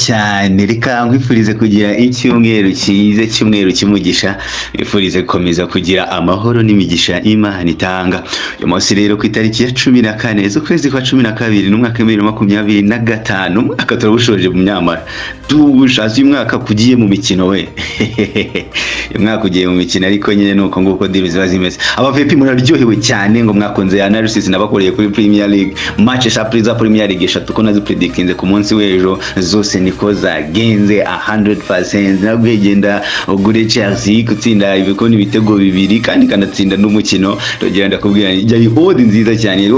cyane reka nkwifurize kugira icyumweru cyiza cyumweru kimugisha ifurize gukomeza kugira amahoro n'imigisha Imana itanga. Uyu munsi rero ku itariki ya 14 z'ukwezi kwa 12 n'umwaka wa 2025 umwaka turabushoje mu myamara tubushaje umwaka kugiye mu mikino we umwaka ugiye mu mikino ariko nyine nuko nguko diri ziba zimeze. Aba VP muraryohewe cyane ngo mwakonze ya analysis nabakoreye kuri Premier League match za Premier League eshatu ko nazo predictinze ku munsi w'ejo zose niko zagenze 100%. Nabwo igenda ugure Chelsea gutsinda ibitego bibiri kandi kanatsinda n'umukino ndagenda kubwira yari odd nziza cyane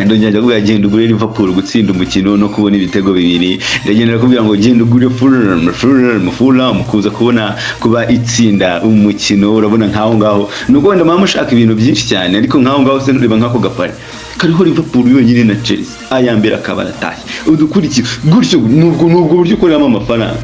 ndagenda kubwira genda ugure Liverpool gutsinda umukino no kubona ibitego bibiri ndagenda kubwira ngo genda ugure Fulham kuza kubona kuba itsinda umukino urabona nkaho ngaho nuko wenda mama ushaka ibintu byinshi cyane ariko nkaho ngaho se nureba nkako gapari kariho Liverpool yonyine na Chelsea ayambera kabarataye udukurikira gutyo nubwo buryo ukoreramo amafaranga.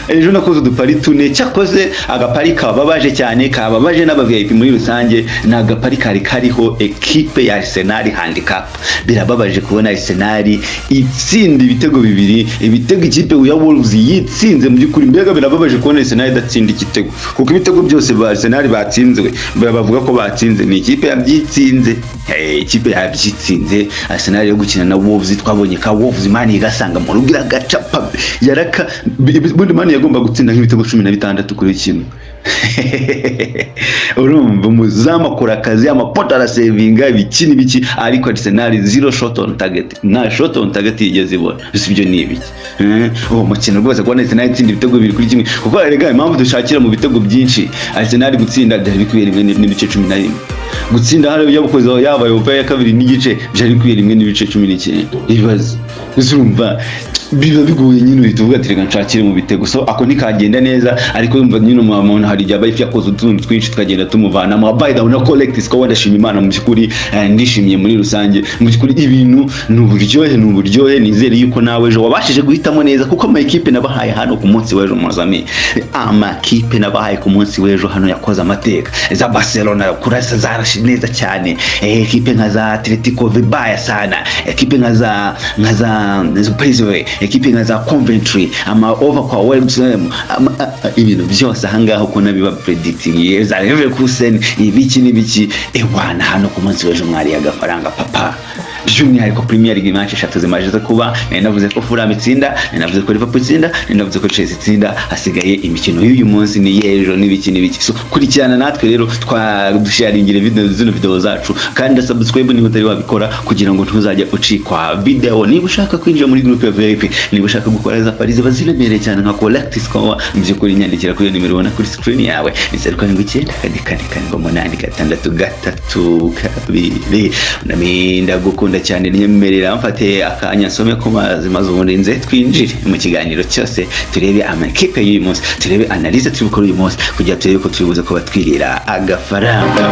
Ejo nakoze udupari tune cyakoze agapari kababaje cyane kababaje n'aba VIP muri rusange na agapari kariho equipe ya Arsenal handicap. Birababaje kubona Arsenal itsinda ibitego bibiri ibitego ikipe ya Wolves yitsinze mu byukuri mbega birababaje kubona Arsenal idatsinda igitego kuko ibitego byose ba Arsenal batsinzwe bavuga ko batsinze ni ikipe yabyitsinze ikipe yabyitsinze. Arsenal yo gukina na Wolves twabonye ka Wolves mani igasanga mu rugira gacapa yaraka bundi mani yagomba gutsinda nk'ibitego 16 kuri kimwe urumva muzama kora kazi amapota ara savinga biki ariko Arsenal zero shot on target na shot on target yigeze ibona bisibyo nibiki mukino rwose kwa Arsenal itsinda ibitego bibiri kuri kimwe kuko arega impamvu dushakira mu bitego byinshi Arsenal gutsinda byari bikwiye rimwe n'ibice 11 gutsinda hari yabukoze yabaye upa ya kabiri n'igice byari bikwiye rimwe n'ibice 19 ibibazo uzumva biba bigoye nyine uhituvuga ati reka nshakire mu bitego so ako ntikagenda neza ariko yumva nyine umuntu hari jya bayifi yakoze utuntu twinshi tukagenda tumuvana mu by down na collect score ndashima Imana mu byukuri ndishimiye muri rusange mu byukuri ibintu n'uburyohe nizere yuko nawe ejo wabashije guhitamo neza kuko ama equipe nabahaye hano ku munsi w'ejo muzami ama equipe nabahaye ku munsi w'ejo hano yakoze amateka za Barcelona kurasa zarashi neza cyane equipe nka za Atletico Bilbao sana equipe nka za PSV equipe nka za Coventry ama over kwa West Ham ibintu byose ahangaho ko nabiba predicting yeza Leverkusen ibiki ewana hano ku munsi w'ejo mwari agafaranga papa by'umwihariko Premier League match eshatu zimaje kuba navuze ko Fulham itsinda navuze ko Liverpool itsinda navuze ko Chelsea itsinda hasigaye imikino y'uyu munsi ni yejo n'ibiki so kurikirana natwe rero twadusharingire video zacu kandi subscribe niba utari wabikora kugira ngo ntuzajya ucikwa video. Niba ushaka kwinjira muri group ya VIP niba ushaka gukora za Paris baziremereye cyane nka collect score by'ukuri nyandikira kuri nimero ubona kuri screen yawe 0794 naminda gukunda cyane nyemerera mfate akanya nsome ko maze ubundi nze twinjire mu kiganiro cyose turebe amakipe y'uyu munsi turebe analyse tubikora uyu munsi kugira turebe ko tubibuze ko batwirira agafaranga.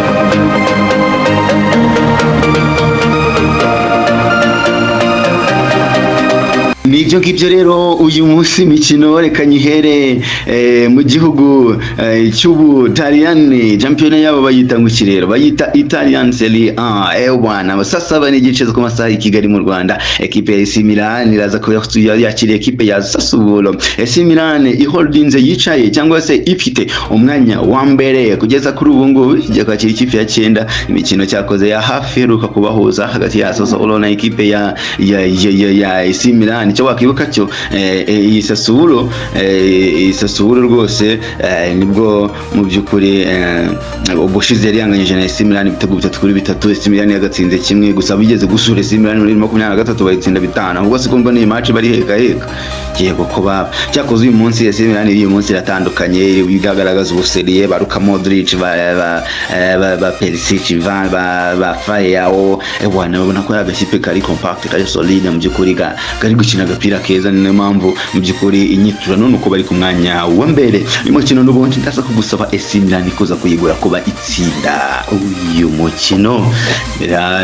Nibyo ngibyo rero uyu munsi mikino reka nyihere mu gihugu cy'Ubutaliyani champion yabo bayita ngukirero bayita Italian Serie A ewana basasa bane igice zo kumasaha i Kigali mu Rwanda. Equipe ya AC Milan iraza ko yakiriye equipe ya Sassuolo. AC Milan iholdinze yicaye cyangwa se ifite umwanya wa mbere kugeza kuri ubu ngubu ijya kwakira ikipe ya 9 imikino cyakoze ya hafi heruka kubahuza hagati ya Sassuolo na equipe ya AC Milan cyo wakibuka cyo iyi Sassuolo rwose nibwo mu byukuri ubushize yari yanganyije na AC Milan ibitego 3-3 AC Milan yagatsinze kimwe gusa bigeze gusura AC Milan muri 23 bayitsinda 5 ahubwo se kumva ni match bari heka yego ko cyakoze uyu munsi AC Milan uyu munsi iratandukanye bigaragaza ubuseriye baruka Modric ba Perisic ba Fayao ebwana babona ko agakipe kari compact kari solide mu byukuri kari gukina agapira keza niyo mpamvu mu byukuri inyitura none uko bari ku mwanya wa mbere. Uyu mukino n'ubundi ndasa kugusaba AC Milan kuza kuyigura kuba itsinda uyu mukino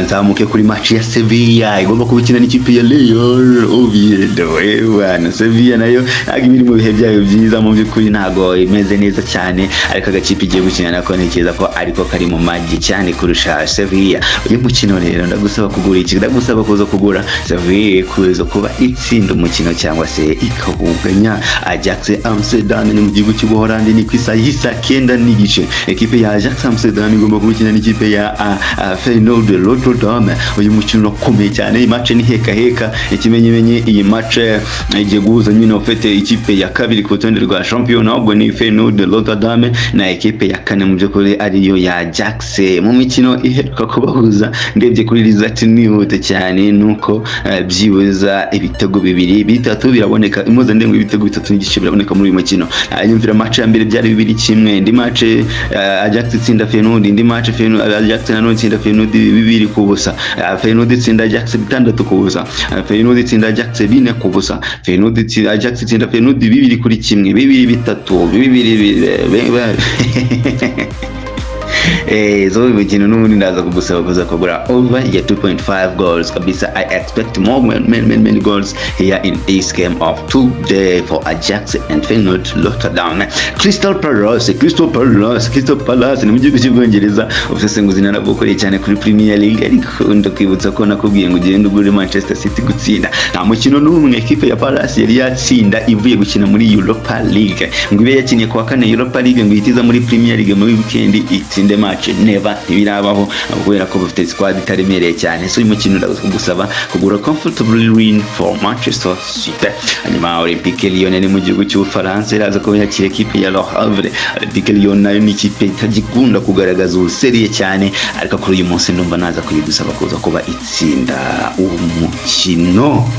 nzamuke kuri match ya Sevilla igomba kubikina n'ikipe ya Real Oviedo ebwana Sevilla nayo agimiri mu bihe byayo byiza mu byukuri ntago imeze neza cyane ariko agakipe igiye gukina nako ntikeza ko ariko kari mu magi cyane kurusha Sevilla. Uyu mukino rero ndagusaba kugura iki ndagusaba kuza kugura Sevilla kuza kuba itsinda gutsinda umukino cyangwa se ikawuganya. Ajax Amsterdam ni mu gihugu cy'Ubuholandi ni ku isaha y'isa 9:30 ekipe ya Ajax Amsterdam igomba gukina n'ikipe ya Feyenoord Rotterdam. Uyu mukino ukomeye cyane, iyi match ni heka ikimenyemenye. Iyi match igiye guhuza nyine ufite ikipe ya kabiri ku rutonde rwa champion ubwo ni Feyenoord Rotterdam na ekipe ya kane mu by'ukuri ariyo ya Ajax. Mu mikino iheruka kubahuza ndebye kuri result nihute cyane nuko byibuza ibitego 2-3 biraboneka, impuzandengo ibitego 3 n'igice biraboneka muri uyu mukino. Yumvira match ya mbere byari 2-1, indi match Ajax itsinda Feyenoord, indi match Ajax nanone itsinda Feyenoord 2-0. Feyenoord itsinda Ajax 6-0. Feyenoord itsinda Ajax 4-0. Feyenoord itsinda Ajax itsinda Feyenoord 2-1, 2-3 so imikino n'ubundi ndaza kugusaba kuza kugura over ya 2.5 goals kabisa. I expect many goals here in this game of today for Ajax and Feyenoord Rotterdam. Crystal Palace ni mu gihugu cy'Ubwongereza. Ubusesenguzi narabukoreye cyane kuri Premier League, ariko ndakwibutsa ko nakubwiye ngo ugende ugure Manchester City gutsinda. Nta mukino n'umwe ekipe ya Palace yari yatsinda ivuye gukina muri Europa League, ngo ibe yakinnye kwa kane Europa League ngo ihitiza muri Premier League muri weekend itsinde match never, ntibirabaho kubera ko bafite squad itaremereye cyane. So uyu mukino ndagusaba kugura comfortable win for Manchester City. Hanyuma Olympique Lyon ni mu gihugu cy'Ubufaransa iraza ko yakira ekipe ya Le Havre. Olympique Lyon nayo ni ikipe itagikunda kugaragaza ubuseriye cyane, ariko kuri uyu munsi ndumva naza kuyigusaba kuza kuba itsinda umukino.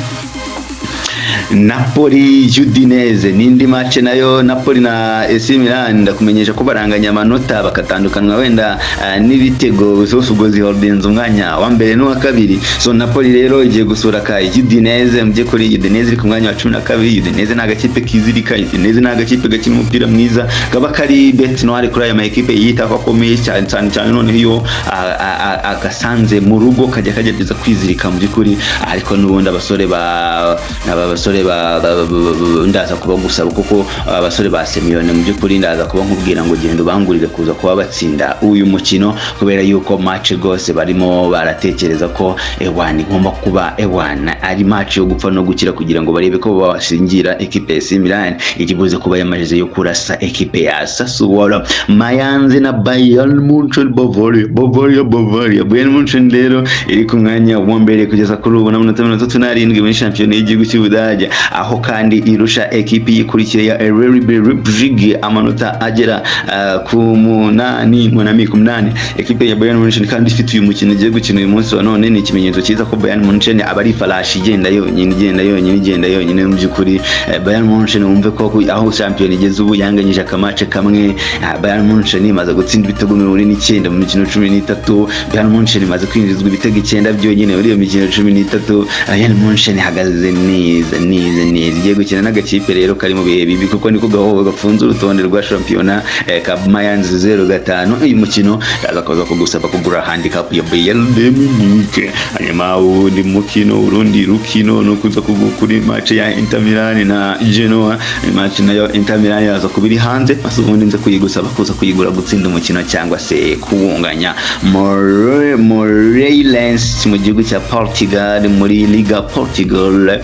Napoli Udinese nindi match nayo, Napoli na AC Milan ndakumenyesha ko baranganya amanota bakatandukanwa wenda n'ibitego zose ubwo ziholdenza umwanya wa mbere n'uwa kabiri. So Napoli rero igiye gusura ka Udinese, muje kuri Udinese iri ku mwanya wa 12. Udinese ni agakipe kizirika, Udinese ni agakipe gakina umupira mwiza kaba kari bet noir kuri aya ma ekipe yita ko akomeye cyane none iyo agasanze mu rugo kajya kagerageza kwizirika mu by'ukuri. Ariko n'ubundi abasore ndaza kuba gusaba kuko abasore ba Simeone mu by'ukuri ndaza kuba nkubwira ngo genda bangurire kuza kuba batsinda uyu mukino, kubera yuko match gose barimo baratekereza ko ewani ngomba kuba ari match yo gupfa no gukira kugira ngo barebe ko babashingira ekipe ya AC Milan igibuze kuba yamajize yo kurasa ekipe ya Sassuolo. Mayanze na Bayern Munchen Bavaria. Bayern Munchen rero iri ku mwanya wa mbere kugeza kuri ubu na 37 muri champion y'igihugu cy'Ubudage, aho kandi irusha ekipi yikurikira ya RB Leipzig amanota agera ku 8. Ekipe ya Bayern Munchen kandi ifite uyu mukino igiye gukina uyu munsi wa none, ni ikimenyetso cyiza ko Bayern Munchen aba ari falashi igenda yonyine mu by'ukuri. Bayern Munchen wumve ko aho champion igeze ubu yanganyije akamace kamwe. Bayern Munchen imaze gutsinda ibitego 49 mu mikino 13. Bayern Munchen imaze kwinjizwa ibitego 9 byonyine muri iyo mikino 13. Bayern Munchen ihagaze neza igiye gukina n'agakipe rero kari mu bihe bibi kuko niko gafunze urutonde rwa championa ka Mayans 05. uyu mukino yazakoza kugusaba kugura handicap ya Bayern Munich. Hanyuma undi mukino urundi rukino no kuza kuri match ya Inter Milan na Genoa. Match nayo Inter Milan yaza kubiri hanze, asubundi nze kuyigusaba kuza kuyigura gutsinda umukino cyangwa se kuwunganya. Moreirense mu gihugu cya Portugal muri Liga Portugal.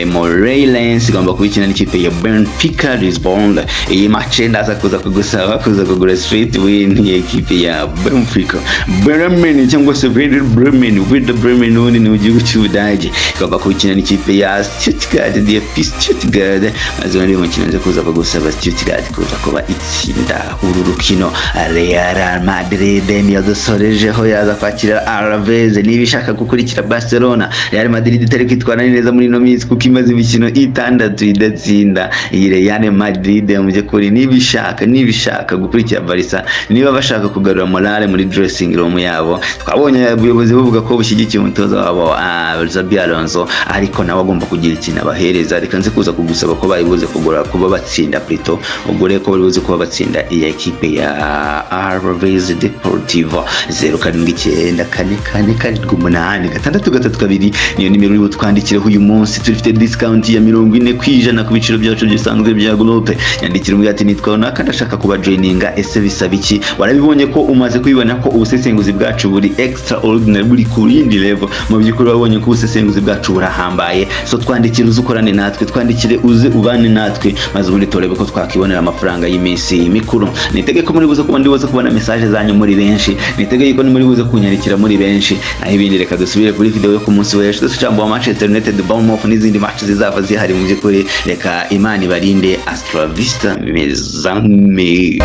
Moreirense igomba kubikina n'ikipe ya Benfica Lisbon. Iyi match ndaza kuza kugusaba kuza kugura straight win ekipe ya Benfica. Bremen cyangwa se Werder Bremen ubundi ni mu gihugu cy'Ubudage igomba kubikina n'ikipe ya Stuttgart DFB Stuttgart. Maze ndi mukino nze kuza kugusaba Stuttgart kuza kuba itsinda uru rukino. Real Madrid niyo dusorejeho yaza kwakira Alaves nibishaka gukurikira Barcelona. Real Madrid itari kwitwara neza muri no minsi kuko imaze imikino 6 idatsinda. Iyi Real Madrid muje kuri nibishaka gukurikira Barca, niba bashaka kugarura morale muri dressing room yabo. Twabonye abayobozi bavuga ko bushyigikiye umutoza wabo Xabi Alonso, ariko nawe agomba kugira ikintu abahereza. Reka nze kuza kugusaba ko bayibuze kugura kuba batsinda Plito, ugure ko baribuze kuba batsinda iyi ekipe ya Alaves Deportivo. 0794448632 niyo nimero uri butwandikireho uyu munsi. Turifite discount ya 40% ku biciro byacu bisanzwe bya groupe. Yandikira umwe ati nitwa ndashaka kuba joininga, ese bisaba iki? Warabibonye ko umaze kwibona ko ubusesenguzi bwacu buri extraordinary, buri ku yindi level. Mu by'ukuri wabonye ko ubusesenguzi bwacu burahambaye. So twandikire uzukorane natwe, twandikire uze ubane natwe, maze ubundi torebe ko twakibonera amafaranga y'iminsi mikuru. Nitege ko muri buze kubona message zanyu muri benshi, nitege ko muri buze kunyandikira muri benshi. Naho ibindi reka dusubire kuri video yo ku munsi w'ejo ducamba wa Manchester United, Bournemouth n'izindi match zizava zihari. Mu by'ukuri reka Imana ibarinde. Astra Vista mes amis.